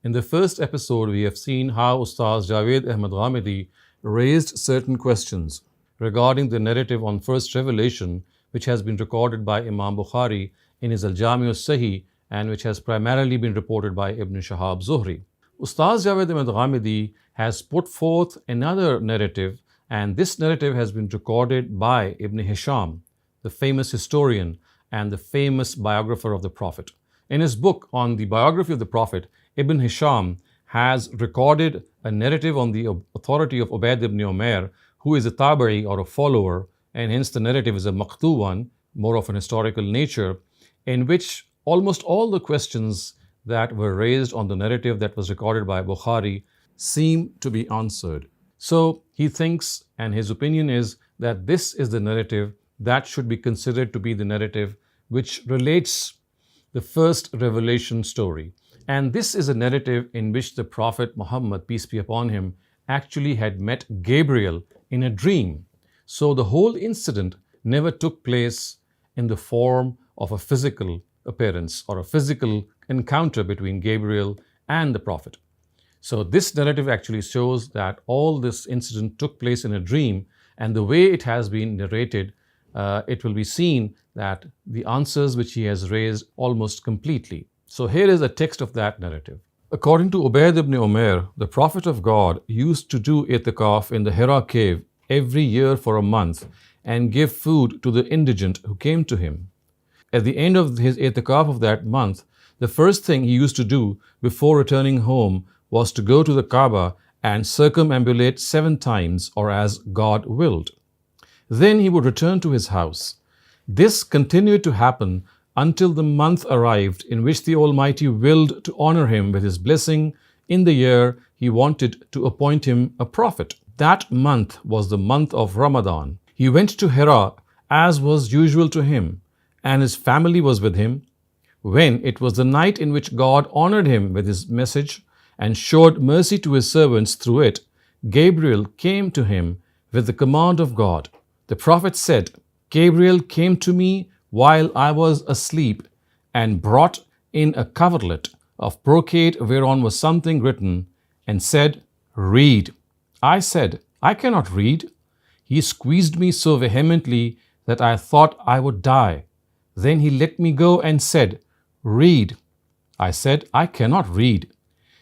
In the first episode, we have seen how Ustaz Javed Ahmad Ghamidi raised certain questions regarding the narrative on first revelation, which has been recorded by Imam Bukhari in his Al-Jami' al-Sahih and which has primarily been reported by Ibn Shihab Zuhri. Ustaz Javed Ahmad Ghamidi has put forth another narrative, and this narrative has been recorded by Ibn Hisham, the famous historian and the famous biographer of the Prophet. In his book on the biography of the Prophet, Ibn Hisham has recorded a narrative on the authority of Ubayd ibn Umair, who is a tabi'i or a follower, and hence the narrative is a maqtu one, more of an historical nature, in which almost all the questions that were raised on the narrative that was recorded by Bukhari seem to be answered. So he thinks, and his opinion is, that this is the narrative that should be considered to be the narrative which relates the first revelation story. And this is a narrative in which the Prophet Muhammad, peace be upon him, actually had met Gabriel in a dream. So the whole incident never took place in the form of a physical appearance or a physical encounter between Gabriel and the Prophet. So this narrative actually shows that all this incident took place in a dream, and the way it has been narrated, it will be seen that the answers which he has raised almost completely. So here is a text of that narrative. According to Ubayd ibn Umair, the Prophet of God used to do itikaf in the Hira cave every year for a month and give food to the indigent who came to him. At the end of his itikaf of that month, the first thing he used to do before returning home was to go to the Kaaba and circumambulate 7 times, or as God willed. Then he would return to his house. This continued to happen until the month arrived in which the Almighty willed to honor him with his blessing in the year he wanted to appoint him a prophet. That month was the month of Ramadan. He went to Hira as was usual to him, and his family was with him. When it was the night in which God honored him with his message and showed mercy to his servants through it, Gabriel came to him with the command of God. The Prophet said, "Gabriel came to me while I was asleep and brought in a coverlet of brocade whereon was something written, and said, 'Read.' I said, 'I cannot read.' He squeezed me so vehemently that I thought I would die. Then he let me go and said, 'Read.' I said, 'I cannot read.'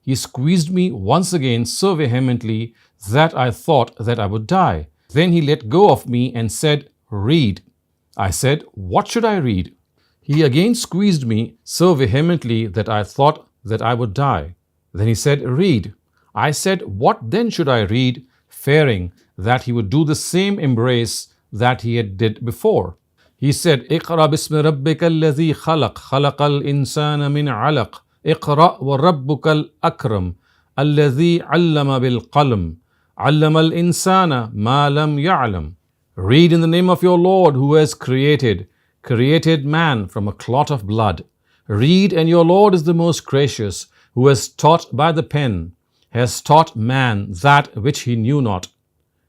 He squeezed me once again so vehemently that I thought that I would die. Then he let go of me and said, 'Read.' I said, 'What should I read?' He again squeezed me so vehemently that I thought that I would die. Then he said, 'Read.' I said, 'What then should I read?' fearing that he would do the same embrace that he had did before. He said, 'Iqra bismi rabbika alladhi khalaq, khalaqal insana min alaq, Iqra wa rabbukal akram, alladhi allama bil qalam, allamal insana ma lam ya'lam.' Read in the name of your Lord who has created man from a clot of blood. Read, and your Lord is the most gracious, who has taught by the pen, has taught man that which he knew not.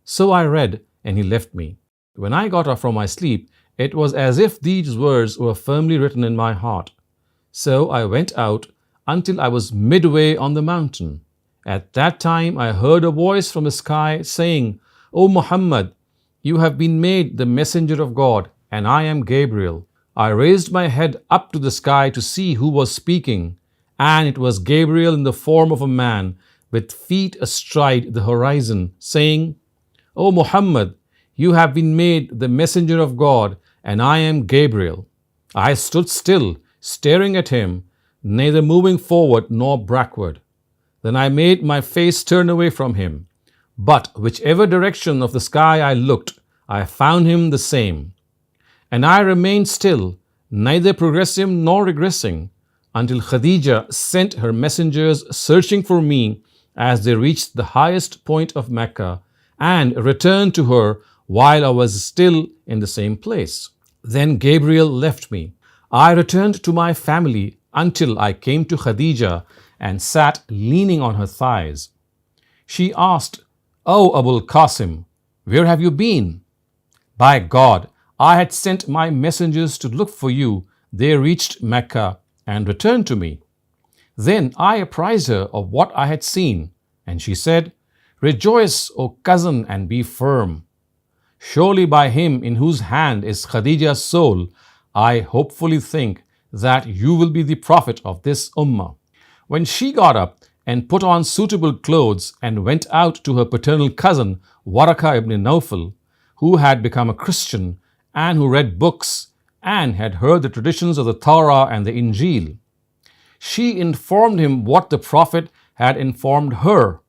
So I read, and he left me. When I got up from my sleep, it was as if these words were firmly written in my heart. So I went out until I was midway on the mountain. At that time I heard a voice from the sky saying, 'O Muhammad, you have been made the messenger of God, and I am Gabriel.' I raised my head up to the sky to see who was speaking, and it was Gabriel in the form of a man, with feet astride the horizon, saying, 'O Muhammad, you have been made the messenger of God, and I am Gabriel.' I stood still, staring at him, neither moving forward nor backward. Then I made my face turn away from him. But whichever direction of the sky I looked, I found him the same. And I remained still, neither progressing nor regressing, until Khadija sent her messengers searching for me as they reached the highest point of Mecca, and returned to her while I was still in the same place. Then Gabriel left me. I returned to my family until I came to Khadija and sat leaning on her thighs. She asked, 'O Abul Qasim, where have you been?' 'By God, I had sent my messengers to look for you. They reached Mecca and returned to me.' Then I apprised her of what I had seen, and she said, Rejoice, O cousin, and be firm. Surely by him in whose hand is Khadija's soul, I hopefully think that you will be the prophet of this ummah. When she got up and put on suitable clothes and went out to her paternal cousin Waraka ibn Nawfal, who had become a Christian and who read books and had heard the traditions of the Torah and the Injil, she informed him what the Prophet had informed her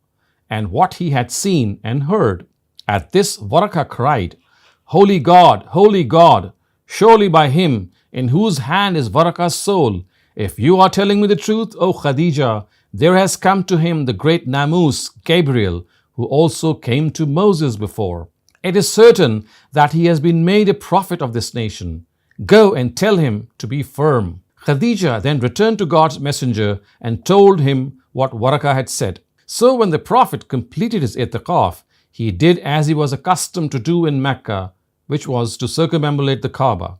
and what he had seen and heard. At this, Waraka cried, Holy God, surely by him in whose hand is Waraka's soul, if you are telling me the truth, O Khadija, there has come to him the great Namus, Gabriel, who also came to Moses before. It is certain that he has been made a prophet of this nation. Go and tell him to be firm. Khadija then returned to God's messenger and told him what Waraka had said. So when the Prophet completed his i'tiqaf, he did as he was accustomed to do in Mecca, which was to circumambulate the Kaaba.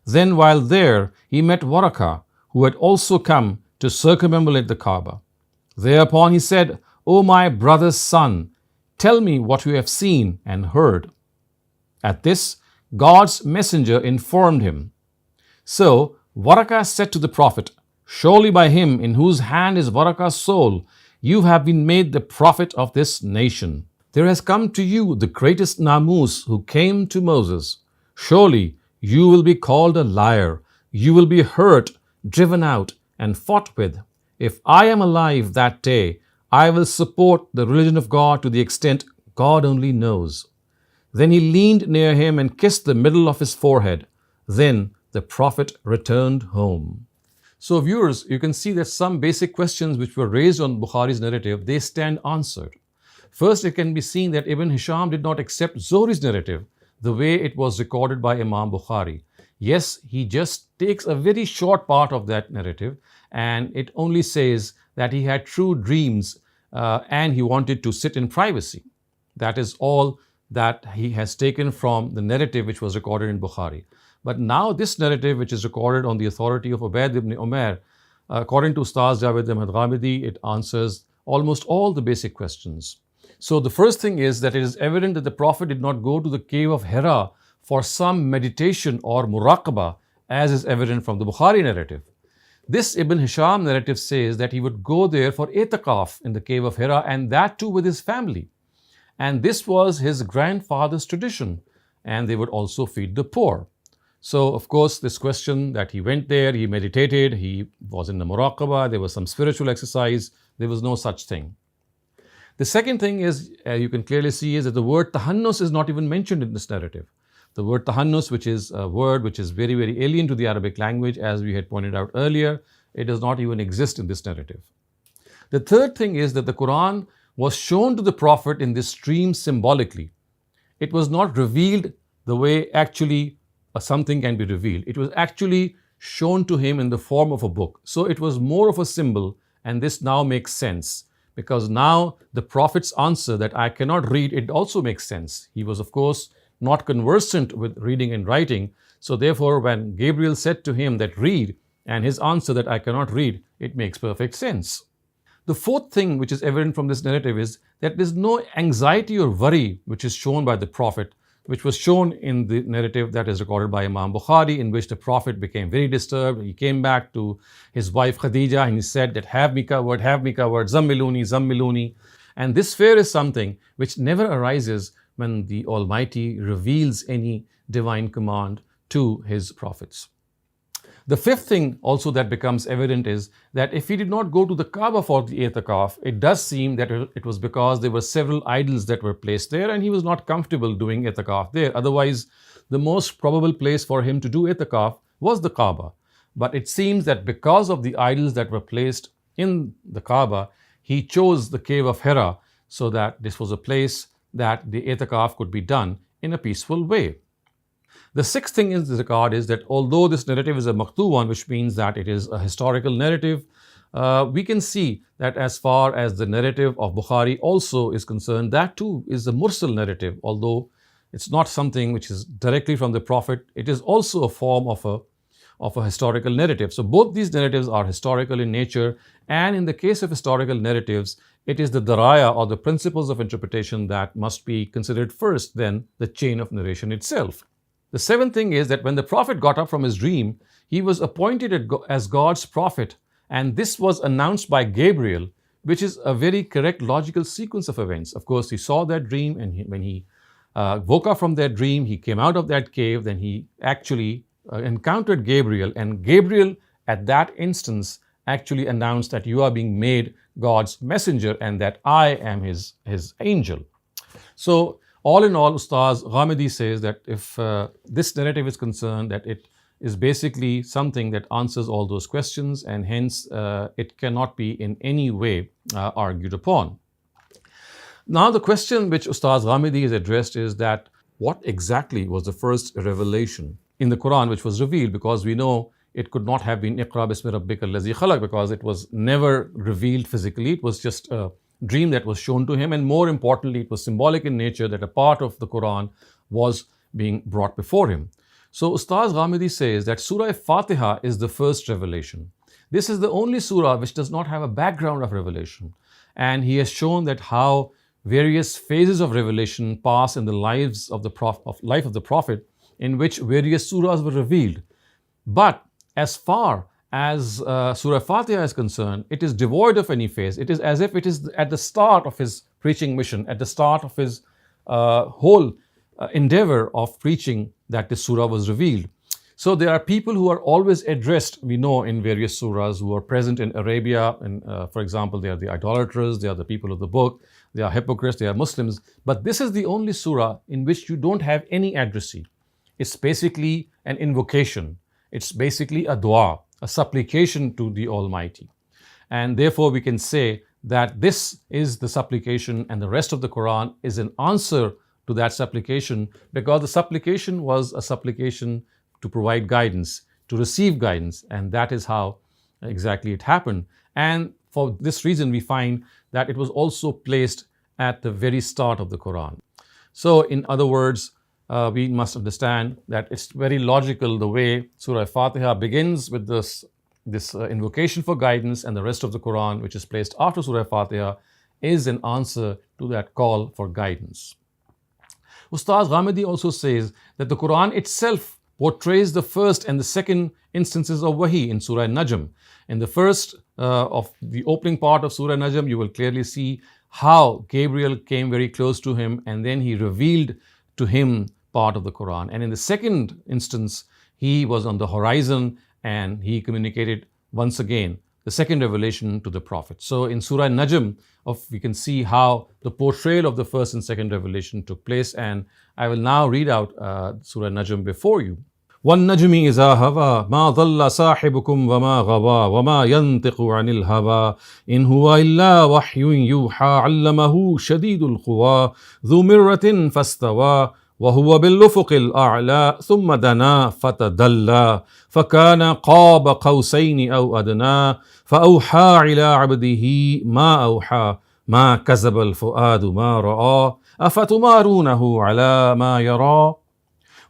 Then while there, he met Waraka, who had also come to circumambulate the Kaaba. Thereupon he said, O my brother's son, tell me what you have seen and heard. At this, God's messenger informed him. So Waraka said to the Prophet, Surely by him in whose hand is Waraka's soul, you have been made the prophet of this nation. There has come to you the greatest Namus who came to Moses. Surely you will be called a liar. You will be hurt, driven out, and fought with. If I am alive that day, I will support the religion of God to the extent God only knows. Then he leaned near him and kissed the middle of his forehead. Then the Prophet returned home. So viewers, you can see that some basic questions which were raised on Bukhari's narrative, they stand answered. First, it can be seen that Ibn Hisham did not accept Zuhri's narrative the way it was recorded by Imam Bukhari. Yes, he just takes a very short part of that narrative and it only says that he had true dreams and he wanted to sit in privacy. That is all that he has taken from the narrative which was recorded in Bukhari. But now this narrative, which is recorded on the authority of Ubayd ibn Umair, according to Ustaz Javed Ahmad Ghamidi, it answers almost all the basic questions. So the first thing is that it is evident that the Prophet did not go to the cave of Hira for some meditation or muraqabah, as is evident from the Bukhari narrative. This Ibn Hisham narrative says that he would go there for i'tiqaf in the cave of Hira, and that too with his family. And this was his grandfather's tradition, and they would also feed the poor. So, of course, this question that he went there, he meditated, he was in the muraqabah, there was some spiritual exercise, there was no such thing. The second thing is, you can clearly see, is that the word tahannus is not even mentioned in this narrative. The word tahannus, which is a word which is very, very alien to the Arabic language, as we had pointed out earlier, it does not even exist in this narrative. The third thing is that the Quran was shown to the Prophet in this dream symbolically. It was not revealed the way actually something can be revealed. It was actually shown to him in the form of a book. So it was more of a symbol, and this now makes sense. Because now the Prophet's answer that I cannot read, it also makes sense. He was, of course, not conversant with reading and writing. So therefore, when Gabriel said to him that read, and his answer that I cannot read, it makes perfect sense. The fourth thing which is evident from this narrative is that there is no anxiety or worry which is shown by the Prophet, which was shown in the narrative that is recorded by Imam Bukhari, in which the Prophet became very disturbed. He came back to his wife Khadija and he said that have me covered, zammiluni, zammiluni. And this fear is something which never arises when the Almighty reveals any divine command to his prophets. The fifth thing also that becomes evident is that if he did not go to the Kaaba for the i'tiqaf, it does seem that it was because there were several idols that were placed there and he was not comfortable doing i'tiqaf there. Otherwise, the most probable place for him to do i'tiqaf was the Kaaba. But it seems that because of the idols that were placed in the Kaaba, he chose the cave of Hira so that this was a place that the i'tiqaf could be done in a peaceful way. The sixth thing in this regard is that although this narrative is a maqtu one, which means that it is a historical narrative, we can see that as far as the narrative of Bukhari also is concerned, that too is a mursal narrative. Although it's not something which is directly from the Prophet, it is also a form of of a historical narrative. So both these narratives are historical in nature, and in the case of historical narratives, it is the daraya or the principles of interpretation that must be considered first, then the chain of narration itself. The seventh thing is that when the Prophet got up from his dream, he was appointed as God's prophet, and this was announced by Gabriel, which is a very correct logical sequence of events. Of course, he saw that dream, and when he woke up from that dream, he came out of that cave, then he actually encountered Gabriel, and Gabriel at that instance actually announced that you are being made God's messenger and that I am his angel. So all in all, Ustaz Ghamidi says that if this narrative is concerned, that it is basically something that answers all those questions, and hence it cannot be in any way argued upon. Now the question which Ustaz Ghamidi has addressed is that what exactly was the first revelation in the Quran which was revealed, because we know it could not have been Iqra bismi rabbika allazi khalaq, because it was never revealed physically. It was just a dream that was shown to him, and more importantly, it was symbolic in nature that a part of the Quran was being brought before him. So Ustaz Ghamidi says that Surah Fatiha is the first revelation. This is the only surah which does not have a background of revelation, and he has shown that how various phases of revelation pass in the life of the Prophet, in which various surahs were revealed. But as far as Surah Fatiha is concerned, it is devoid of any phase. It is as if it is at the start of his preaching mission, at the start of his whole endeavor of preaching, that this surah was revealed. So there are people who are always addressed, we know, in various surahs, who are present in Arabia, and for example, they are the idolaters, they are the people of the book, they are hypocrites, they are Muslims. But this is the only surah in which you don't have any addressee. It's basically an invocation. It's basically a dua, a supplication to the Almighty. And therefore we can say that this is the supplication, and the rest of the Quran is an answer to that supplication, because the supplication was a supplication to provide guidance, to receive guidance, and that is how exactly it happened. And for this reason, we find that it was also placed at the very start of the Quran. So in other words, we must understand that it's very logical the way Surah Fatiha begins with this invocation for guidance, and the rest of the Quran, which is placed after Surah Fatiha, is an answer to that call for guidance. Ustaz Ghamidi also says that the Quran itself portrays the first and the second instances of Wahi in Surah Najm. In the first of the opening part of Surah Najm, you will clearly see how Gabriel came very close to him, and then he revealed to him part of the Quran. And in the second instance, he was on the horizon and he communicated once again the second revelation to the Prophet. So in Surah Najm, we can see how the portrayal of the first and second revelation took place, and I will now read out Surah Najm before you. وَالنَّجْمِ إِذَا هَوَى مَا ضَلَّ صَاحِبُكُمْ وَمَا غَوَى وَمَا يَنطِقُ عَنِ الْهَوَى إِنْ هُوَ إِلَّا وَحْيٌ يُوحَى عَلَّمَهُ شَدِيدُ الْقُوَى ذُو مِرَّةٍ فَاسْتَوَى وهو بالأفق الأعلى ثم دنا فتدلى فكان قاب قوسين أو أدنى فأوحى إلى عبده ما أوحى ما كذب الفؤاد ما رأى أفتمارونه على ما يرى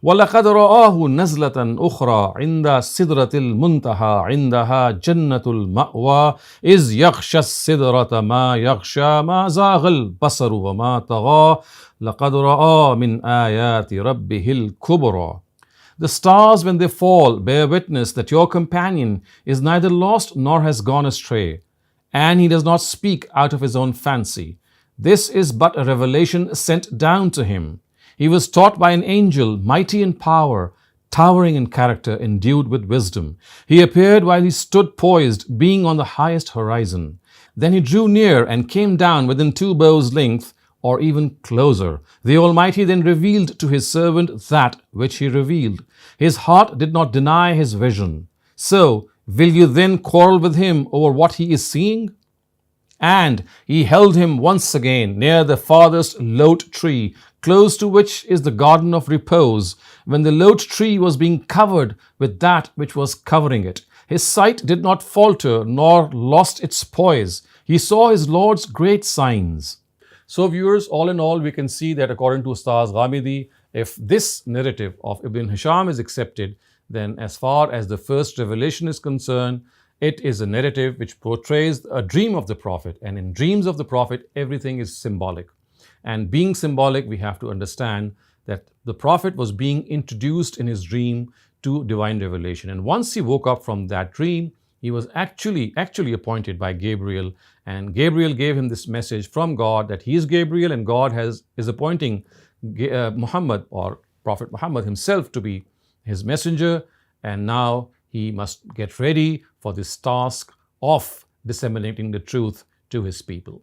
ولقد رآه نزلة أخرى عند سدرة المنتهى عندها جنة المأوى إذ يغشى السدرة ما يغشى ما زاغ البصر وما طغى لقد رأى من آيات ربه الكبرى. The stars, when they fall, bear witness that your companion is neither lost nor has gone astray, and he does not speak out of his own fancy. This is but a revelation sent down to him. He was taught by an angel, mighty in power, towering in character, endued with wisdom. He appeared while he stood poised, being on the highest horizon. Then he drew near and came down within 2 bows' length, or even closer. The Almighty then revealed to his servant that which he revealed. His heart did not deny his vision. So, will you then quarrel with him over what he is seeing? And he held him once again near the farthest lote tree, close to which is the garden of repose, when the lote tree was being covered with that which was covering it. His sight did not falter nor lost its poise. He saw his Lord's great signs. So viewers, all in all, we can see that according to Ustaz Ghamidi, if this narrative of Ibn Hisham is accepted, then as far as the first revelation is concerned, it is a narrative which portrays a dream of the Prophet. And in dreams of the Prophet, everything is symbolic. And being symbolic, we have to understand that the Prophet was being introduced in his dream to divine revelation. And once he woke up from that dream, he was actually appointed by Gabriel. And Gabriel gave him this message from God that he is Gabriel and God is appointing Muhammad, or Prophet Muhammad himself, to be his messenger. And now he must get ready for this task of disseminating the truth to his people.